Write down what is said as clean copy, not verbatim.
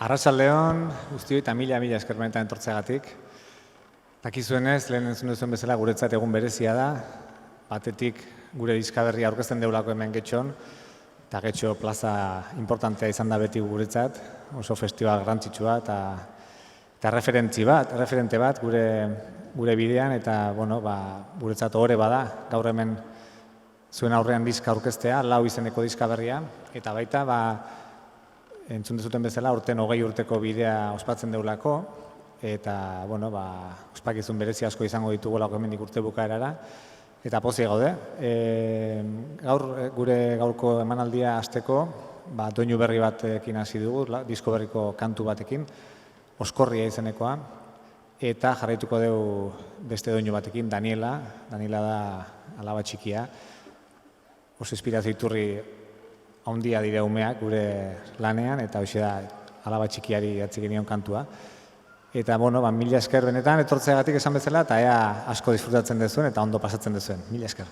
Arratsaldeon, guztioi eta mila esker benetan etortzeagatik. Dakizuenez, lehen entzun duzuen bezala guretzat egun berezia da. Batetik gure diska berria aurkezten deulako hemen Getxon, eta Getxo plaza importantea izan da beti guretzat, oso festibal garrantzitsua eta referente bat gure bidean, eta guretzat ohore bada gaur hemen zuen aurrean diska aurkeztea, 4 izeneko diska berria, eta baita entzun dezuten bezala, urten 20 urteko bidea ospatzen deulako, eta, ospakizun berezi asko izango ditugolako hemendik urte bukaerara, eta pozik gaude. Gaur, gure gaurko emanaldia hasteko, doinu berri batekin hasi dugu, disko berriko kantu batekin, Oskorria izenekoa, eta jarraituko dugu beste doinu batekin, Daniela da alaba txikia, oso inspirazio iturri handia dira umeak gure lanean, eta hoxe da alaba txikiari idatzi genion kantua. Eta, mila esker benetan, etortzeagatik esan bezala, eta ea asko disfrutatzen duzuen eta ondo pasatzen duzuen. Mila esker.